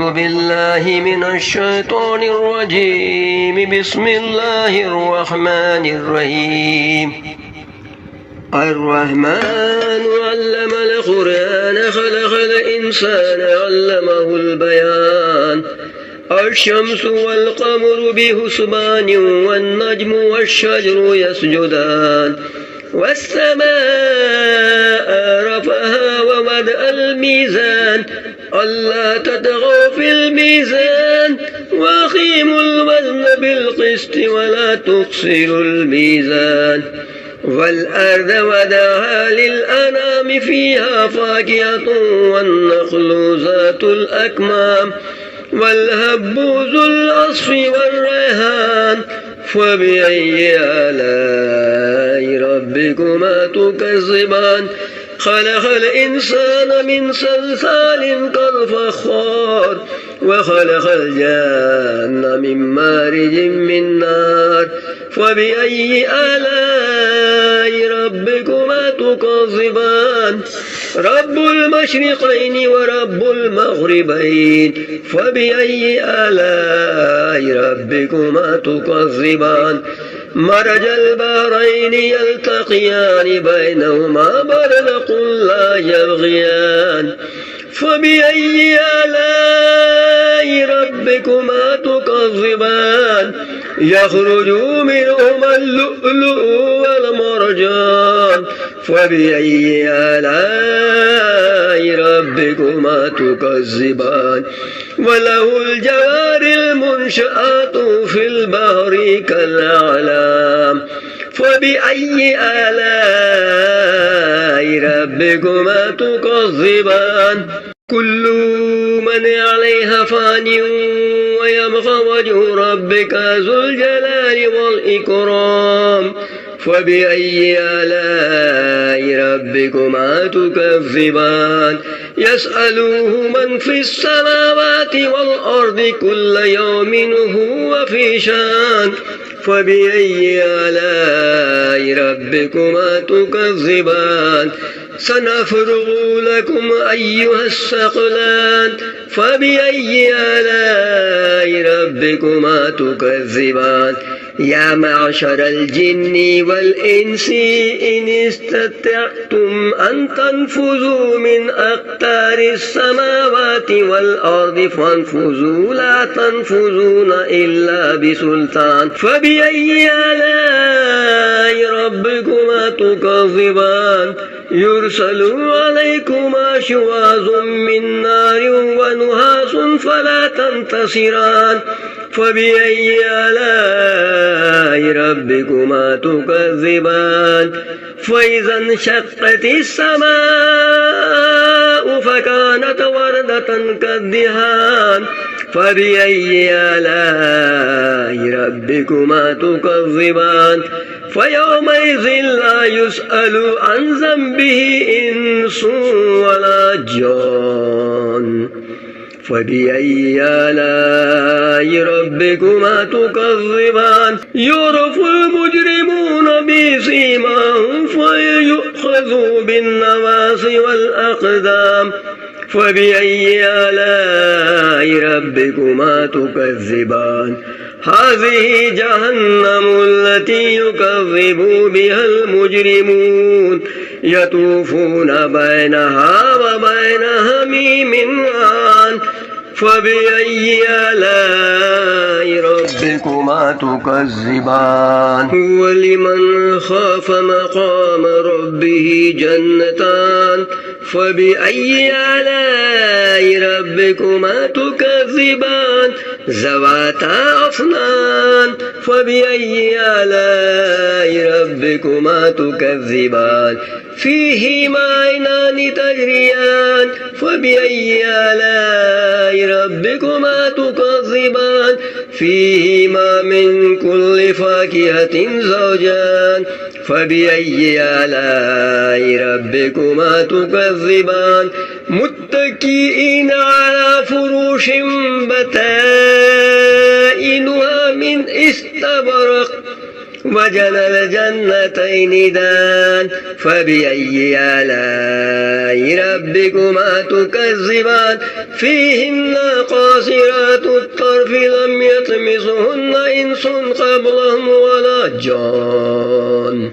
أعوذ بالله من الشيطان الرجيم. بسم الله الرحمن الرحيم. الرحمن علم القرآن خلق الإنسان علمه البيان. الشمس والقمر بحسبان والنجم والشجر يسجدان. والسماء رفعها ووضع الميزان ألا تطغوا في الميزان وأقيموا الوزن بالقسط ولا تخسروا الميزان. والأرض وضعها للأنام فيها فاكهة والنخل ذات الأكمام والهب ذو العصف والريحان. فبأي آلاء ربكما تكذبان؟ خلق الإنسان من صلصال كالفخار وخلق الجان من مارج من نار. فبأي آلاء ربكما تكذبان؟ رب المشرقين ورب المغربين. فبأي آلاء ربكما تكذبان؟ مرج البحرين يلتقيان بينهما برزخ لا يبغيان. فبأي آلاء ربكما تكذبان؟ يخرج منهما اللؤلؤ والمرجان. فبأي آلاء ربكما تكذبان؟ وله الجوار المنشآت في البحر كالأعلام. فبأي آلاء ربكما تكذبان؟ كل من عليها فان ويبقى وجه ربك ذو الجلال والإكرام. فبأي آلاء ربكما تكذبان؟ يسأله من في السماوات والأرض كل يوم هو في شان. فبأي آلاء ربكما تكذبان؟ سنفرغ لكم أيها الثقلان. فبأي آلاء ربكما تكذبان؟ يا معشر الجن والإنس إن استطعتم أن تنفذوا من أقطار السماوات والأرض فانفذوا لا تنفذون إلا بسلطان. فبأي آلاء ربكما تكذبان؟ يرسل عليكما شواظ من نار ونحاس فلا تنتصران. فبأي آلاء ربكما تكذبان؟ فإذا انشقت السماء فكانت وردة كالدهان. فبأي آلاء ربكما تكذبان؟ فيومئذ لا يسأل عن ذنبه إنس ولا جان. فبأي آلاء ربكما تكذبان؟ يعرف المجرمون بسيماهم فيؤخذوا بالنواصي والأقدام. فبأي آلاء ربكما تكذبان؟ هذه جهنم التي يكذب بها المجرمون يطوفون بينها وبين حميم آن. فبأي آلاء ربكما تكذبان؟ هو لمن خاف مقام ربه جنتان. فبأي آلاء ربكما تكذبان؟ ذواتا أفنان. فبأي آلاء ربكما تكذبان؟ فيهما عينان تجريان. فبأي آلاء ربكما تكذبان؟ فيهما من كل فاكهة زوجان. فبأي آلاء ربكما تكذبان؟ متكئين على فروش بطائنها من استبرق وجنى الجنتين دان فبأي آلاء ربكما تكذبان فيهن قاصرات الطرف لم يطمثهن إنس قبلهم ولا جان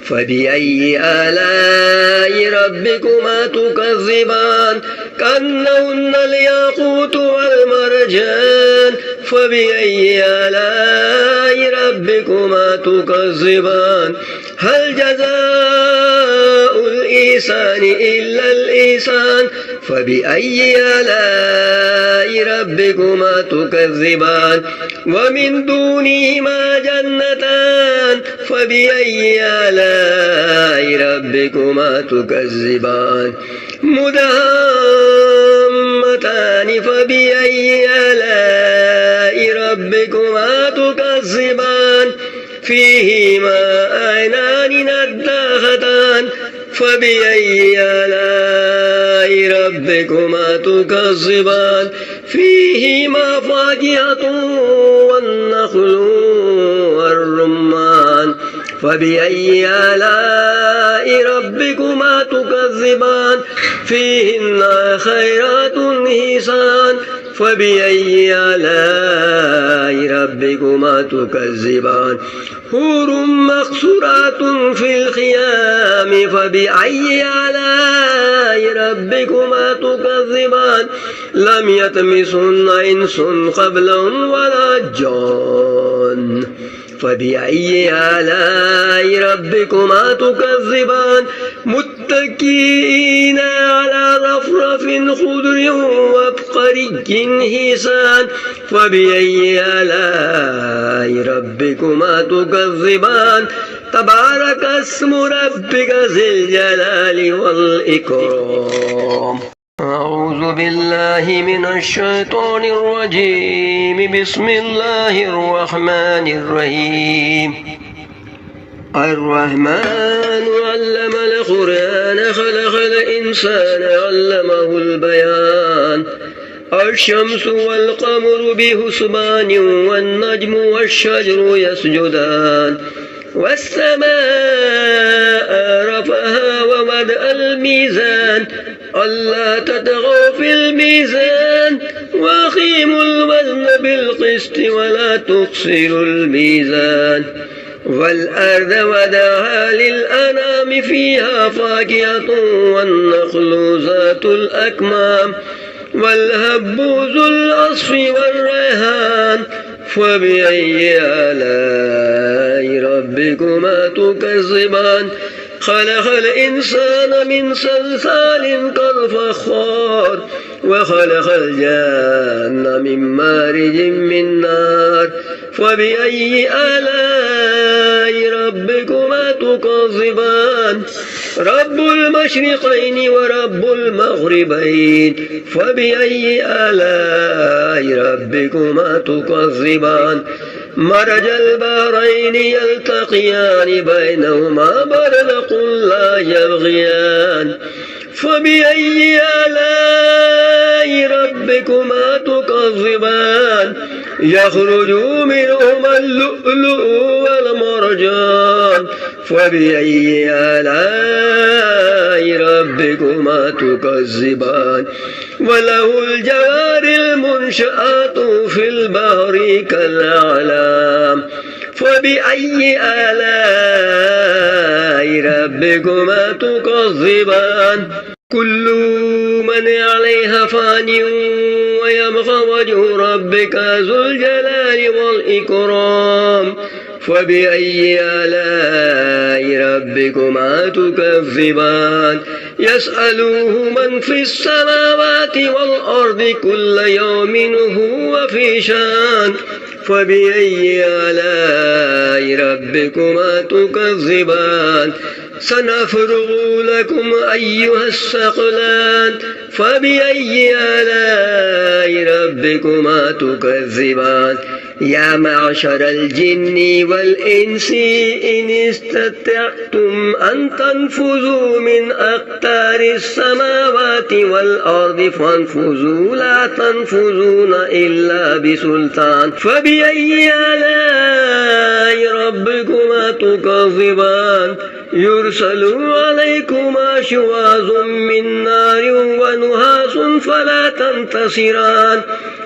فبأي آلاء ربكما تكذبان كأنهن الياقوت والمرجان فبأي آلاء ربكما تكذبان هل جزاء الإحسان إلا الإحسان فبأي آلاء ربكما تكذبان ومن دونهما جنتان فبأي آلاء ربكما تكذبان مدهامتان فبأي آلاء ربكما تكذبان فيهما عينان نضاختان فبأي آلاء ربكما تكذبان فيهما فاكهة والنخل والرمان فبأي آلاء ربكما تكذبان فيهن خيرات حسان فبأي آلاء ربكما تكذبان حور مقصورات في الخيام فبأي آلاء ربكما تكذبان لم يطمثهن إنس قبلهم ولا جان فبأي آلاء ربكما تكذبان متكئين على رفرف خضر وابقري حسان فبأي آلاء ربكما تكذبان تبارك اسم ربك ذي الجلال والإكرام أعوذ بالله من الشيطان الرجيم بسم الله الرحمن الرحيم الرحمن علم القرآن خلق الإنسان علمه البيان الشمس والقمر بحسبان والنجم والشجر يسجدان والسماء رفعها ووضع الميزان ألا تطغوا في الميزان وأقيموا الوزن بالقسط ولا تخسروا الميزان والأرض وضعها للأنام فيها فاكهة والنخل ذات الأكمام والهب ذو العصف والريحان فبأي آلاء ربكما تكذبان خلق الإنسان من صلصال كالفخار وخلق الجن من مارج من نار فبأي آلاء ربكما تكذبان رب المشرقين ورب المغربين فبأي آلاء ربكما تكذبان مرج البحرين يلتقيان بينهما برزخ لا يبغيان فبأي آلاء ربكما تكذبان يخرج منهما اللؤلؤ والمرجان فبأي آلاء ربكما تكذبان وله الجوار المنشآت في البحر كالأعلام فبأي آلاء ربكما تكذبان كل من عليها فان ويبقى وجه ربك ذو الجلال والإكرام فبأي آلاء ربكما تكذبان يسأله من في السماوات والأرض كل يوم هو في شان فبأي آلاء ربكما تكذبان سنفرغ لكم أيها الثقلان فبأي آلاء ربكما تكذبان يا معشر الجن والإنس إن استطعتم أن تنفذوا من أقطار السماوات والأرض فانفذوا لا تنفذون إلا بسلطان فبأي آلاء ربكما تكذبان يرسل عليكما شواظ من نار ونحاس فلا تنتصران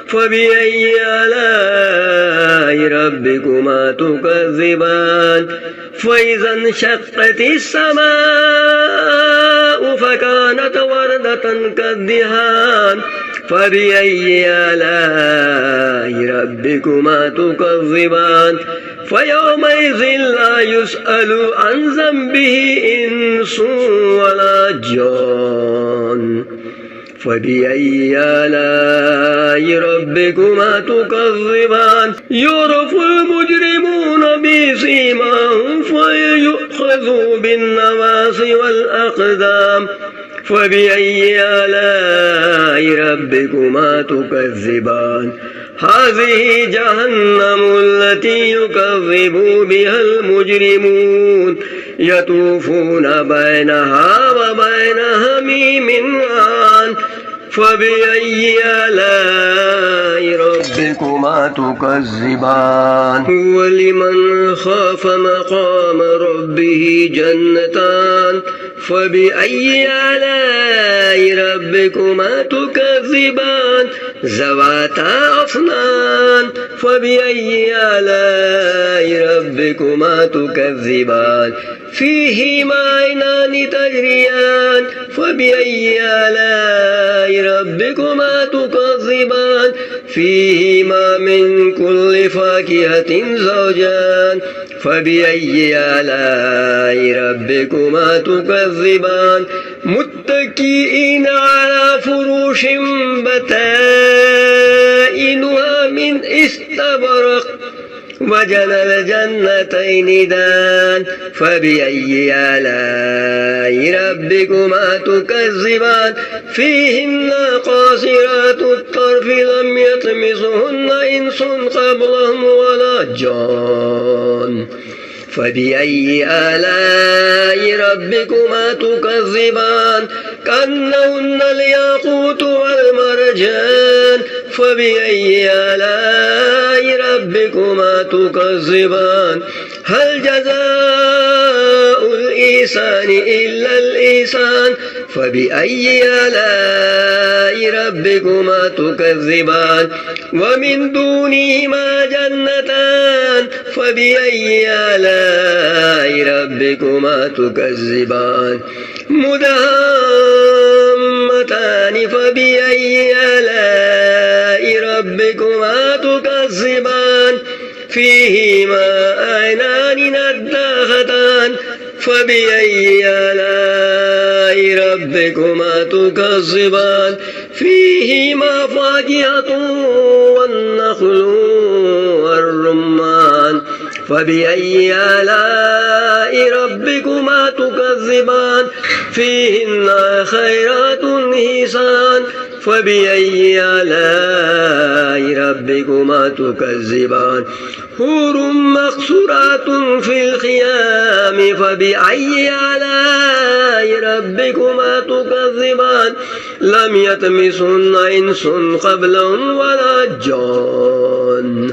فبأي آلاء ربكما تكذبان فإذا انشقت السماء فكانت وردة كالدهان فبأي آلاء ربكما تكذبان فيومئذ لا يسأل عن ذنبه إنس ولا جان فبأي آلاء ربكما تكذبان يعرف المجرمون بسيماهم فيؤخذوا بالنواصي والأقدام فبأي آلاء ربكما تكذبان هذه جهنم التي يكذب بها المجرمون يطوفون بينها وبين حميم آن فبأي آلاء ربكما تكذبان ولمن خاف مقام ربه جنتان فبأي آلاء ربكما تكذبان ذواتا أفنان فبأي آلاء ربكما تكذبان فيهما عينان تجريان فبأي آلاء ربكما تكذبان فيهما من كل فاكهة زوجان فبأي آلاء ربكما تكذبان متكئين على فروش بطائنها من استبرق وجنى الجنتين دان فبأي آلاء ربكما تكذبان فيهن قاصرات الطرف لم يطمثهن إنس قبلهم ولا جان فبأي آلاء ربكما تكذبان كأنهن الياقوت والمرجان فبأي آلاء ربكما تكذبان هل جزاء الإحسان إلا الإحسان فبأي آلاء ربكما تكذبان ومن دونهما جنتان فبأي آلاء ربكما تكذبان مدهامتان فبأي آلاء ربكما تكذبان فيهما عينان نضاختان فبأي آلاء ربكما تكذبان فيهما فاكهة والنخل والرمان فبأي آلاء ربكما تكذبان فيهن خيرات حسان فبأي آلاء ربكما تكذبان حور مقصورات في الخيام فبأي آلاء ربكما تكذبان لم يطمثهن إنس قبلهم ولا جان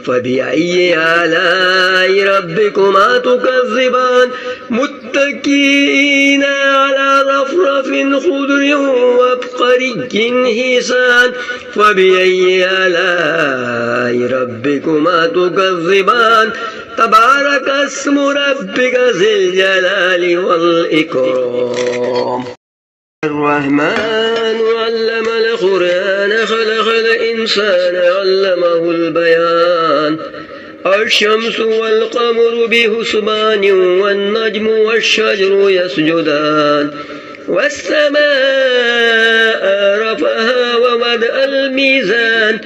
فبأي آلاء ربكما تكذبان متكئين على رفرف خضر وابقري حسان فبأي آلاء ربكما تكذبان تبارك اسم ربك ذي الجلال والإكرام الرحمن علم القرآن خلق الإنسان علمه البيان الشمس والقمر بحسبان والنجم والشجر يسجدان والسماء رفعها ووضع الميزان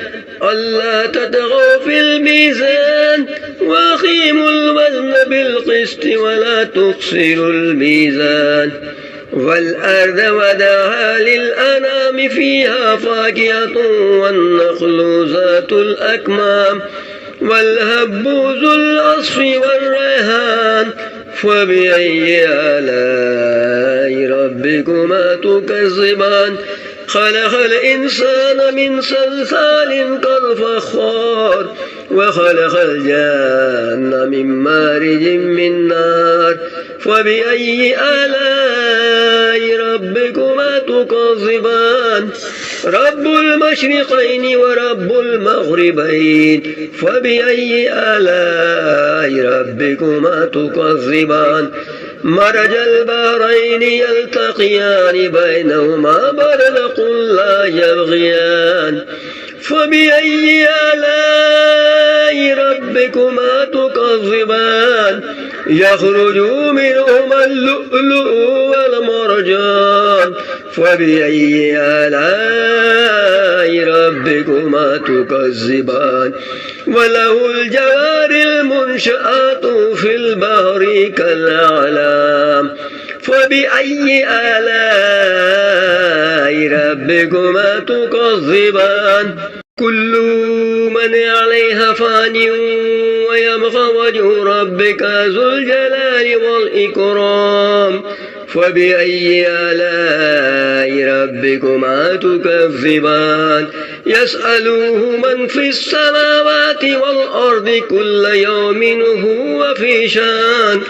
ألا تطغوا في الميزان وأقيموا الوزن بالقسط ولا تخسروا الميزان والأرض وضعها للأنام فيها فاكهة والنخل ذات الأكمام والهب ذو العصف والريحان فبأي آلاء ربكما تكذبان خلق الإنسان من صلصال كالفخار وخلق الجان من مارج من نار فبأي آلاء ربكما تكذبان رب المشرقين ورب المغربين فبأي آلاء ربكما تكذبان مرج البحرين يلتقيان بينهما برزخ لا يبغيان فبأي آلاء ربكما تكذبان يخرج منهما اللؤلؤ والمرجان فبأي آلاء ربكما تكذبان وله الجوار المنشآت في البحر كالأعلام فبأي آلاء ربكما تكذبان كل من عليها فان ويبقى وجه ربك ذو الجلال والإكرام فبأي آلاء ربكما تكذبان يسأله من في السماوات والأرض كل يوم هو في شان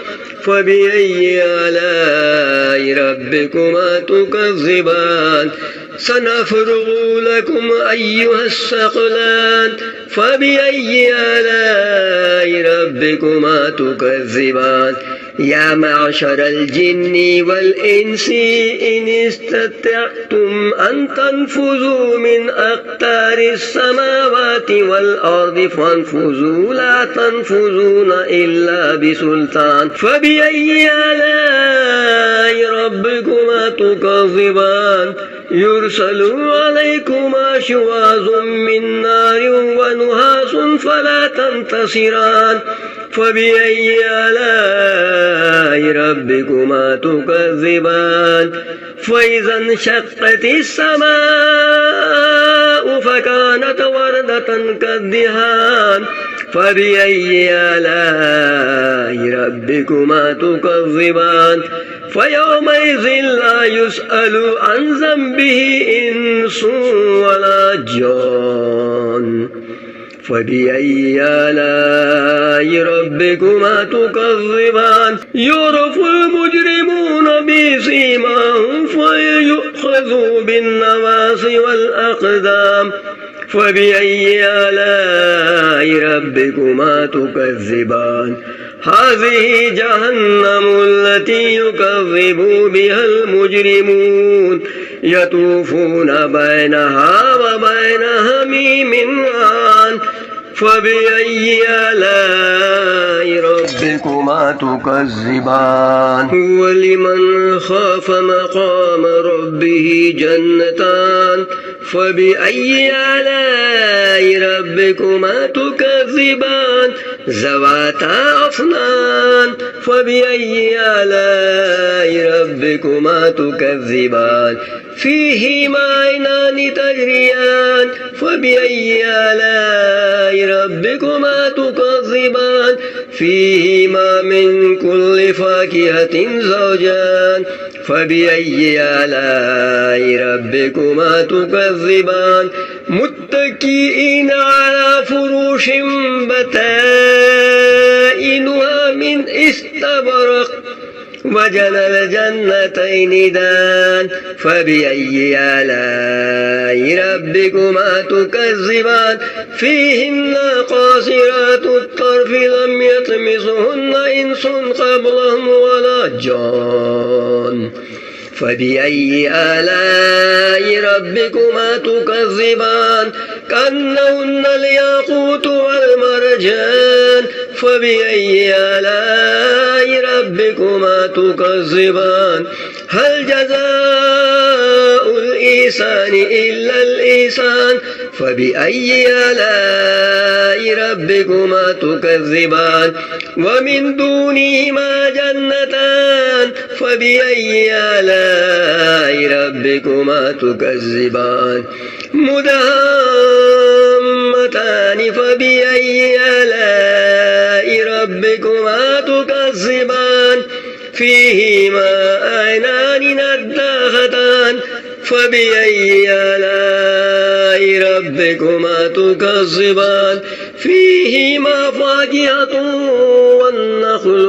فبأي آلاء ربكما تكذبان سنفرغ لكم أيها الثقلان فبأي آلاء ربكما تكذبان يا معشر الجن والإنس إن استطعتم أن تنفذوا من أقطار السماوات والأرض فانفذوا لا تنفذون إلا بسلطان فبأي آلاء ربكما تكذبان يرسل عليكما شواظ من نار ونحاس فلا تنتصران فبأي آلاء ربكما تكذبان فإذا انشقت السماء فكانت وردة كالدهان فبأي آلاء ربكما تكذبان فيومئذ لا يسأل عن ذنبه إنس ولا جان فبأي آلاء ربكما تكذبان يعرف المجرمون بسيماهم فيؤخذوا بالنواصي والأقدام فبأي آلاء ربكما تكذبان هذه جهنم التي يكذب بها المجرمون يطوفون بينها وبين حميم آن فبأي آلاء ربكما تكذبان هو لمن خاف مقام ربه جنتان فبأي آلاء ربكما تكذبان ذواتا أفنان فبأي آلاء ربكما تكذبان فيهما عينان تجريان فبأي آلاء ربكما تكذبان فيهما من كل فاكهة زوجان فبأي آلاء ربكما تكذبان متكئين على فروش بطائنها من استبرق وجنى الجنتين دان فبأي آلاء ربكما تكذبان فيهن قاصرات الطرف لم يطمثهن إنس قبلهم ولا جان فبأي آلاء ربكما تكذبان كأنهن الياقوت والمرجان فبأي آلاء ربكما تكذبان هل جزاء الإحسان إلا الإحسان فبأي آلاء ربكما تكذبان ومن دونهما جنتان فبأي آلاء ربكما تكذبان مدهامتان فبأي فبأي آلاء ربكما تكذبان فيهما فاكهة والنخل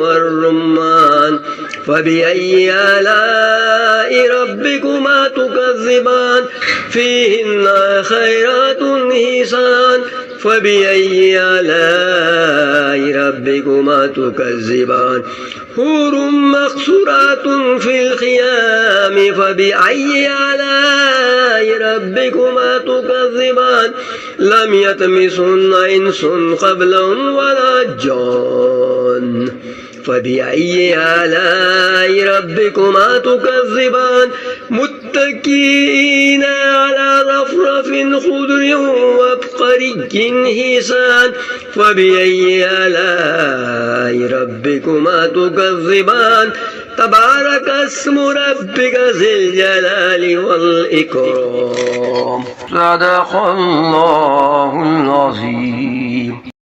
والرمان فبأي آلاء ربكما تكذبان فيهن خيرات حسان فبأي آلاء ربكما تكذبان حور مقصورات في الخيام فبأي آلاء ربكما تكذبان لم يطمثهن إنس قبلهم ولا جان فبأي آلاء ربكما تكذبان متكئين على رفرف خضر وابقري حسان فبأي آلاء ربكما تكذبان تبارك اسم ربك ذي الجلال والإكرام صدق الله العظيم.